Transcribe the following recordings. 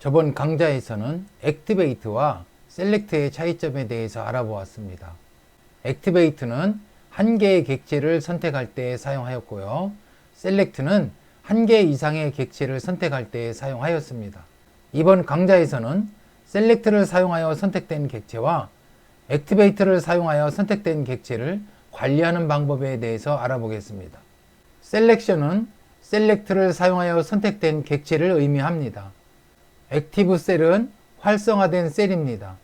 저번 강좌에서는 액티베이트와 셀렉트의 차이점에 대해서 알아보았습니다. 액티베이트는 한 개의 객체를 선택할 때 사용하였고요. 셀렉트는 한 개 이상의 객체를 선택할 때 사용하였습니다. 이번 강좌에서는 셀렉트를 사용하여 선택된 객체와 액티베이트를 사용하여 선택된 객체를 관리하는 방법에 대해서 알아보겠습니다. 셀렉션은 셀렉트를 사용하여 선택된 객체를 의미합니다. 액티브 셀은 활성화된 셀입니다.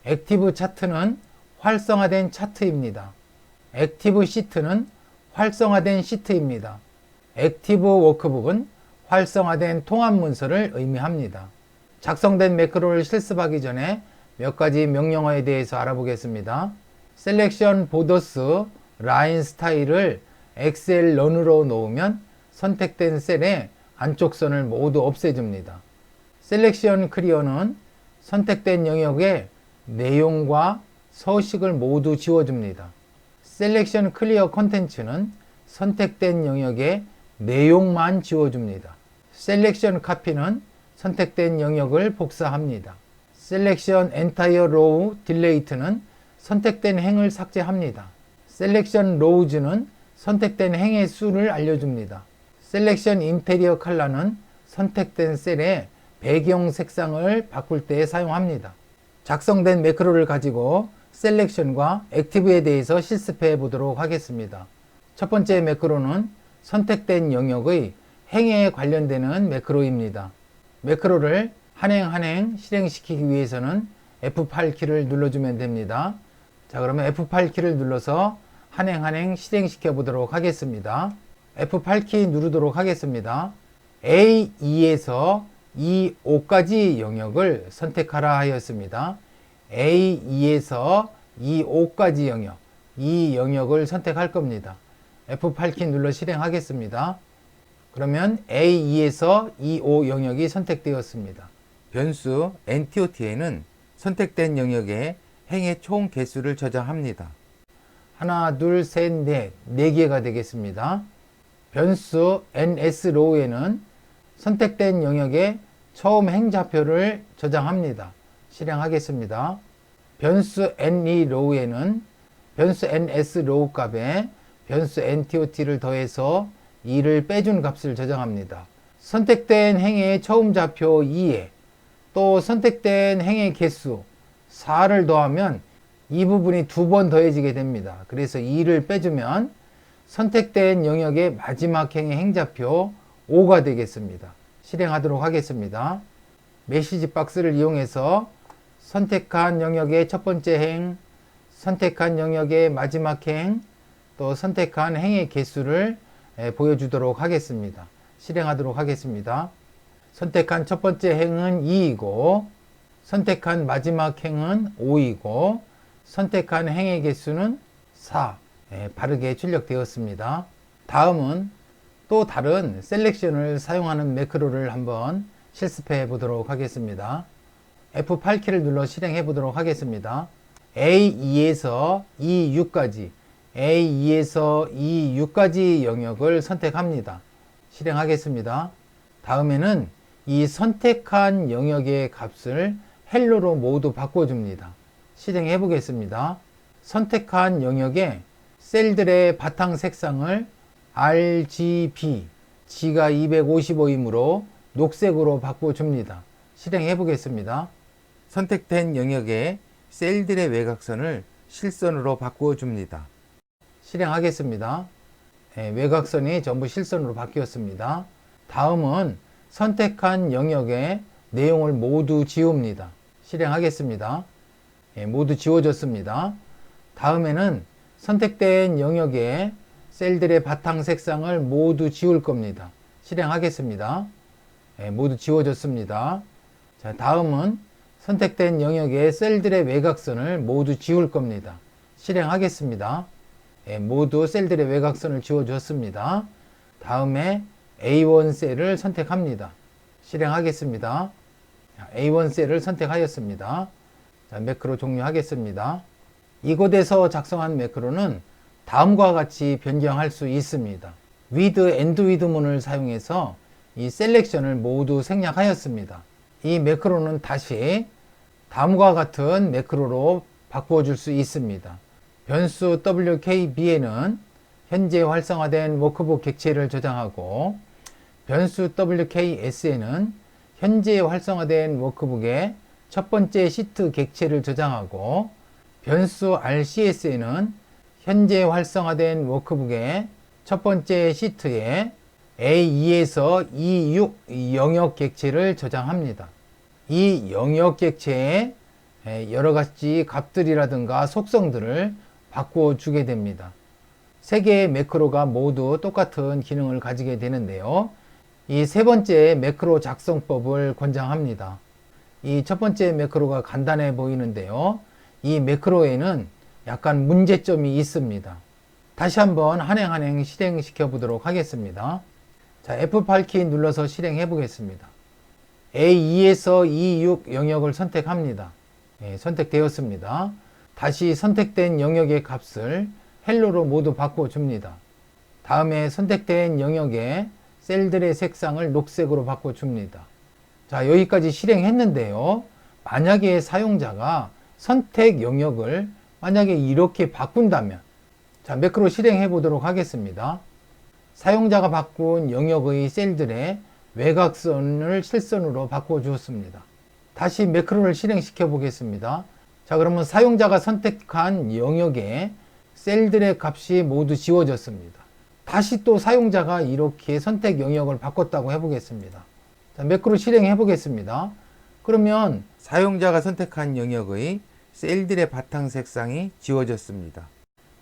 액티브 차트는 활성화된 차트입니다. 액티브 시트는 활성화된 시트입니다. 액티브 워크북은 활성화된 통합 문서를 의미합니다. 작성된 매크로를 실습하기 전에 몇 가지 명령어에 대해서 알아보겠습니다. 셀렉션 보더스 라인 스타일을 엑셀 런으로 놓으면 선택된 셀의 안쪽 선을 모두 없애줍니다. 셀렉션 클리어는 선택된 영역의 내용과 서식을 모두 지워줍니다. 셀렉션 클리어 컨텐츠는 선택된 영역의 내용만 지워줍니다. 셀렉션 카피는 선택된 영역을 복사합니다. 셀렉션 엔타이어 로우 딜레이트는 선택된 행을 삭제합니다. 셀렉션 로우즈는 선택된 행의 수를 알려줍니다. 셀렉션 인테리어 컬러는 선택된 셀의 배경 색상을 바꿀 때 사용합니다. 작성된 매크로를 가지고 셀렉션과 액티브에 대해서 실습해 보도록 하겠습니다. 첫 번째 매크로는 선택된 영역의 행에 관련되는 매크로입니다. 매크로를 한 행 한 행 실행시키기 위해서는 F8키를 눌러주면 됩니다. 자, 그러면 F8키를 눌러서 한 행 한 행 실행시켜 보도록 하겠습니다. F8키 누르도록 하겠습니다. A2에서 E5까지 영역을 선택하라 하였습니다. A2에서 E5까지 영역, 이 영역을 선택할 겁니다. F8키 눌러 실행하겠습니다. 그러면 A2에서 E5 영역이 선택되었습니다. 변수 NTOT에는 선택된 영역에 행의 총 개수를 저장합니다. 하나, 둘, 셋, 넷, 4개가 되겠습니다. 변수 NSROW에는 선택된 영역에 처음 행좌표를 저장합니다. 실행하겠습니다. 변수 NEROW에는 변수 NSROW 값에 변수 NTOT를 더해서 2를 빼준 값을 저장합니다. 선택된 행의 처음 좌표 2에 또 선택된 행의 개수 4를 더하면 이 부분이 2번 더해지게 됩니다. 그래서 2를 빼주면 선택된 영역의 마지막 행의 행좌표 5가 되겠습니다. 실행하도록 하겠습니다. 메시지 박스를 이용해서 선택한 영역의 첫 번째 행, 선택한 영역의 마지막 행, 또 선택한 행의 개수를 보여주도록 하겠습니다. 실행하도록 하겠습니다. 선택한 첫 번째 행은 2이고 선택한 마지막 행은 5이고 선택한 행의 개수는 4. 바르게 출력되었습니다. 다음은 또 다른 셀렉션을 사용하는 매크로를 한번 실습해 보도록 하겠습니다. F8키를 눌러 실행해 보도록 하겠습니다. A2에서 E6까지 A2에서 E6까지 영역을 선택합니다. 실행하겠습니다. 다음에는 이 선택한 영역의 값을 헬로로 모두 바꿔줍니다. 실행해 보겠습니다. 선택한 영역의 셀들의 바탕 색상을 RGB, G가 255이므로 녹색으로 바꿔줍니다. 실행해 보겠습니다. 선택된 영역의 셀들의 외곽선을 실선으로 바꿔줍니다. 실행하겠습니다. 외곽선이 전부 실선으로 바뀌었습니다. 다음은 선택한 영역의 내용을 모두 지웁니다. 실행하겠습니다. 모두 지워졌습니다. 다음에는 선택된 영역의 셀들의 바탕 색상을 모두 지울 겁니다. 실행하겠습니다. 모두 지워졌습니다. 자, 다음은 선택된 영역의 셀들의 외곽선을 모두 지울 겁니다. 실행하겠습니다. 모두 셀들의 외곽선을 지워줬습니다. 다음에 A1 셀을 선택합니다. 실행하겠습니다. A1 셀을 선택하였습니다. 자, 매크로 종료하겠습니다. 이곳에서 작성한 매크로는 다음과 같이 변경할 수 있습니다. with, and with 문을 사용해서 이 셀렉션을 모두 생략하였습니다. 이 매크로는 다시 다음과 같은 매크로로 바꾸어 줄 수 있습니다. 변수 WKB에는 현재 활성화된 워크북 객체를 저장하고, 변수 WKS에는 현재 활성화된 워크북의 첫 번째 시트 객체를 저장하고, 변수 RCS에는 현재 활성화된 워크북의 첫 번째 시트에 A2에서 E6 영역 객체를 저장합니다. 이 영역 객체에 여러 가지 값들이라든가 속성들을 바꾸어 주게 됩니다. 세 개의 매크로가 모두 똑같은 기능을 가지게 되는데요. 이 세 번째 매크로 작성법을 권장합니다. 이 첫 번째 매크로가 간단해 보이는데요. 이 매크로에는 약간 문제점이 있습니다. 다시 한번 한행 실행시켜 보도록 하겠습니다. 자, F8키 눌러서 실행해 보겠습니다. A2에서 E6 영역을 선택합니다. 선택되었습니다. 다시 선택된 영역의 값을 헬로로 모두 바꿔줍니다. 다음에 선택된 영역의 셀들의 색상을 녹색으로 바꿔줍니다. 자, 여기까지 실행했는데요. 만약에 사용자가 선택 영역을 만약에 이렇게 바꾼다면, 자, 매크로 실행해 보도록 하겠습니다. 사용자가 바꾼 영역의 셀들의 외곽선을 실선으로 바꿔 주었습니다. 다시 매크로를 실행시켜 보겠습니다. 자, 그러면 사용자가 선택한 영역에 셀들의 값이 모두 지워졌습니다. 다시 또 사용자가 이렇게 선택 영역을 바꿨다고 해보겠습니다. 자, 매크로 실행해 보겠습니다. 그러면 사용자가 선택한 영역의 셀들의 바탕 색상이 지워졌습니다.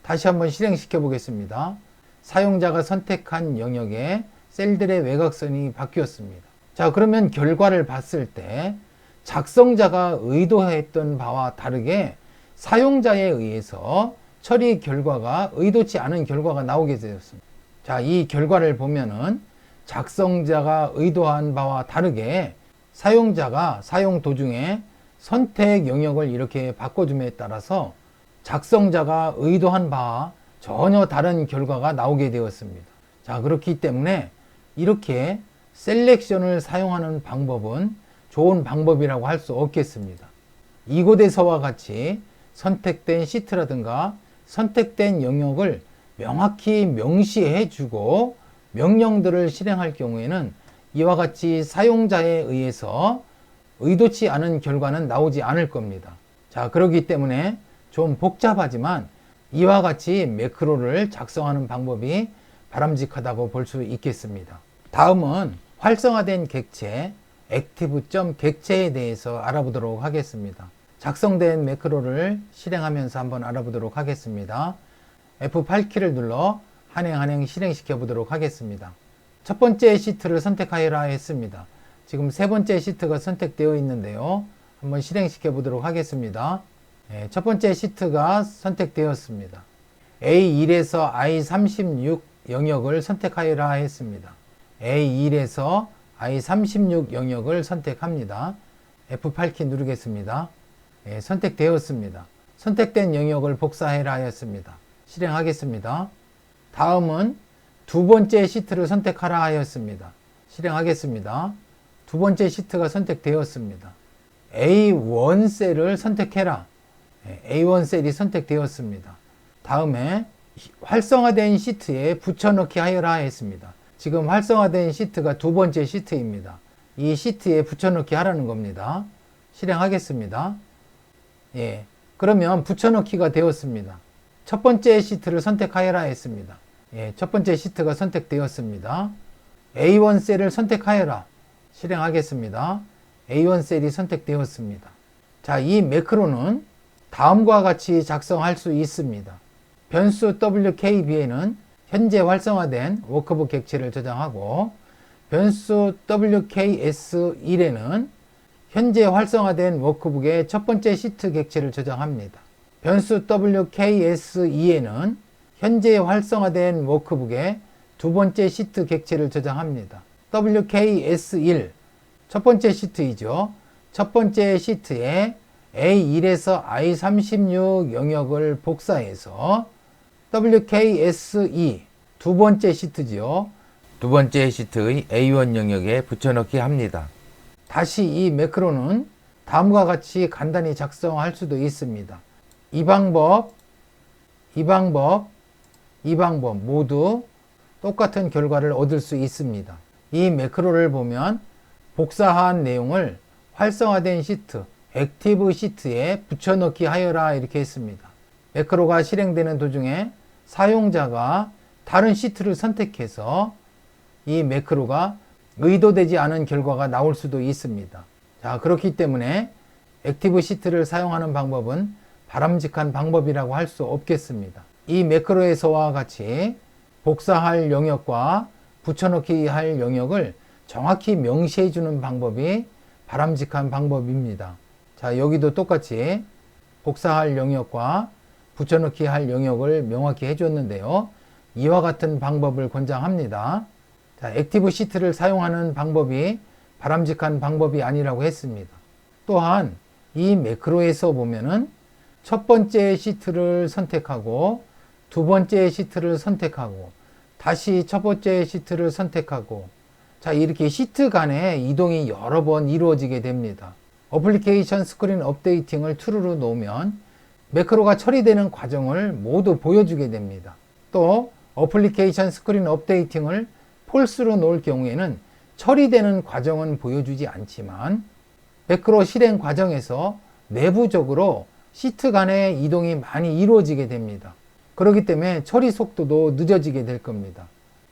다시 한번 실행시켜 보겠습니다. 사용자가 선택한 영역에 셀들의 외곽선이 바뀌었습니다. 자, 그러면 결과를 봤을 때 작성자가 의도했던 바와 다르게 사용자에 의해서 처리 결과가 의도치 않은 결과가 나오게 되었습니다. 자, 이 결과를 보면은 작성자가 의도한 바와 다르게 사용자가 사용 도중에 선택 영역을 이렇게 바꿔줌에 따라서 작성자가 의도한 바와 전혀 다른 결과가 나오게 되었습니다. 자, 그렇기 때문에 이렇게 셀렉션을 사용하는 방법은 좋은 방법이라고 할 수 없겠습니다. 이곳에서와 같이 선택된 시트라든가 선택된 영역을 명확히 명시해 주고 명령들을 실행할 경우에는 이와 같이 사용자에 의해서 의도치 않은 결과는 나오지 않을 겁니다. 자, 그렇기 때문에 좀 복잡하지만 이와 같이 매크로를 작성하는 방법이 바람직하다고 볼 수 있겠습니다. 다음은 활성화된 객체, active.객체에 대해서 알아보도록 하겠습니다. 작성된 매크로를 실행하면서 한번 알아보도록 하겠습니다. F8키를 눌러 한행 실행시켜 보도록 하겠습니다. 첫 번째 시트를 선택하여라 했습니다. 지금 세 번째 시트가 선택되어 있는데요. 한번 실행시켜 보도록 하겠습니다. 첫 번째 시트가 선택되었습니다. A1에서 I36 영역을 선택하여라 했습니다. A1에서 I36 영역을 선택합니다. F8키 누르겠습니다. 선택되었습니다. 선택된 영역을 복사해라 하였습니다. 실행하겠습니다. 다음은 두 번째 시트를 선택하라 하였습니다. 실행하겠습니다. 두 번째 시트가 선택되었습니다. A1 셀을 선택해라. A1 셀이 선택되었습니다. 다음에 활성화된 시트에 붙여넣기 하여라 했습니다. 지금 활성화된 시트가 두 번째 시트입니다. 이 시트에 붙여넣기 하라는 겁니다. 실행하겠습니다. 그러면 붙여넣기가 되었습니다. 첫 번째 시트를 선택하여라 했습니다. 첫 번째 시트가 선택되었습니다. A1 셀을 선택하여라. 실행하겠습니다. A1 셀이 선택되었습니다. 자, 이 매크로는 다음과 같이 작성할 수 있습니다. 변수 WKB에는 현재 활성화된 워크북 객체를 저장하고, 변수 WKS1에는 현재 활성화된 워크북의 첫 번째 시트 객체를 저장합니다. 변수 WKS2에는 현재 활성화된 워크북의 두 번째 시트 객체를 저장합니다. WKS1, 첫 번째 시트이죠. 첫 번째 시트에 A1에서 I36 영역을 복사해서 WKS2, 두 번째 시트지요. 두 번째 시트의 A1 영역에 붙여넣기 합니다. 다시 이 매크로는 다음과 같이 간단히 작성할 수도 있습니다. 이 방법 모두 똑같은 결과를 얻을 수 있습니다. 이 매크로를 보면 복사한 내용을 활성화된 시트, 액티브 시트에 붙여넣기 하여라 이렇게 했습니다. 매크로가 실행되는 도중에 사용자가 다른 시트를 선택해서 이 매크로가 의도되지 않은 결과가 나올 수도 있습니다. 자, 그렇기 때문에 액티브 시트를 사용하는 방법은 바람직한 방법이라고 할 수 없겠습니다. 이 매크로에서와 같이 복사할 영역과 붙여넣기 할 영역을 정확히 명시해 주는 방법이 바람직한 방법입니다. 자, 여기도 똑같이 복사할 영역과 붙여넣기 할 영역을 명확히 해줬는데요. 이와 같은 방법을 권장합니다. 자, 액티브 시트를 사용하는 방법이 바람직한 방법이 아니라고 했습니다. 또한 이 매크로에서 보면은 첫 번째 시트를 선택하고 두 번째 시트를 선택하고 다시 첫 번째 시트를 선택하고 자, 이렇게 시트 간의 이동이 여러 번 이루어지게 됩니다. 어플리케이션 스크린 업데이팅을 true로 놓으면 매크로가 처리되는 과정을 모두 보여주게 됩니다. 또 어플리케이션 스크린 업데이팅을 false로 놓을 경우에는 처리되는 과정은 보여주지 않지만 매크로 실행 과정에서 내부적으로 시트 간의 이동이 많이 이루어지게 됩니다. 그렇기 때문에 처리 속도도 늦어지게 될 겁니다.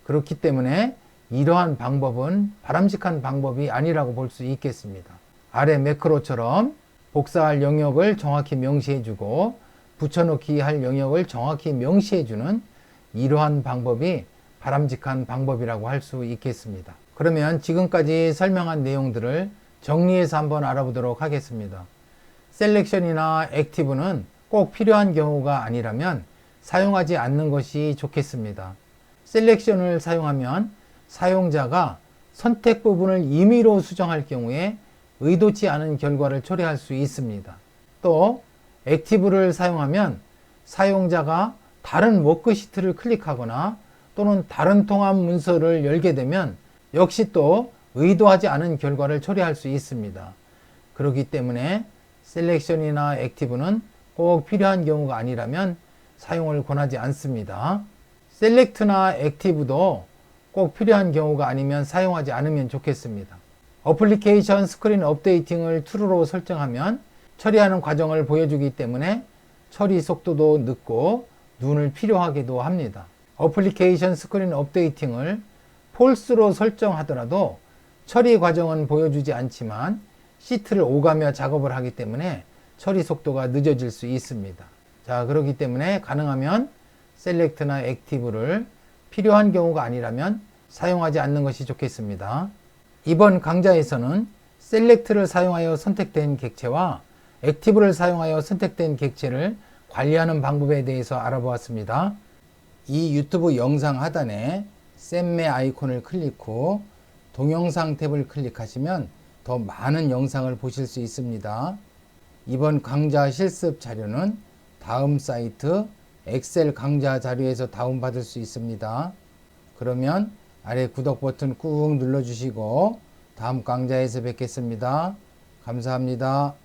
그렇기 때문에 이러한 방법은 바람직한 방법이 아니라고 볼 수 있겠습니다. 아래 매크로처럼 복사할 영역을 정확히 명시해주고 붙여넣기 할 영역을 정확히 명시해주는 이러한 방법이 바람직한 방법이라고 할 수 있겠습니다. 그러면 지금까지 설명한 내용들을 정리해서 한번 알아보도록 하겠습니다. 셀렉션이나 액티브는 꼭 필요한 경우가 아니라면 사용하지 않는 것이 좋겠습니다. 셀렉션을 사용하면 사용자가 선택 부분을 임의로 수정할 경우에 의도치 않은 결과를 초래할 수 있습니다. 또 액티브를 사용하면 사용자가 다른 워크시트를 클릭하거나 또는 다른 통합 문서를 열게 되면 역시 또 의도하지 않은 결과를 초래할 수 있습니다. 그렇기 때문에 셀렉션이나 액티브는 꼭 필요한 경우가 아니라면 사용을 권하지 않습니다. 셀렉트나 액티브도 꼭 필요한 경우가 아니면 사용하지 않으면 좋겠습니다. 어플리케이션 스크린 업데이팅을 true로 설정하면 처리하는 과정을 보여주기 때문에 처리 속도도 늦고 눈을 필요하기도 합니다. 어플리케이션 스크린 업데이팅을 false로 설정하더라도 처리 과정은 보여주지 않지만 시트를 오가며 작업을 하기 때문에 처리 속도가 늦어질 수 있습니다. 자, 그렇기 때문에 가능하면 셀렉트나 액티브를 필요한 경우가 아니라면 사용하지 않는 것이 좋겠습니다. 이번 강좌에서는 셀렉트를 사용하여 선택된 객체와 액티브를 사용하여 선택된 객체를 관리하는 방법에 대해서 알아보았습니다. 이 유튜브 영상 하단에 쌤매 아이콘을 클릭 후 동영상 탭을 클릭하시면 더 많은 영상을 보실 수 있습니다. 이번 강좌 실습 자료는 다음 사이트 엑셀 강좌 자료에서 다운받을 수 있습니다. 그러면 아래 구독 버튼 꾹 눌러주시고 다음 강좌에서 뵙겠습니다. 감사합니다.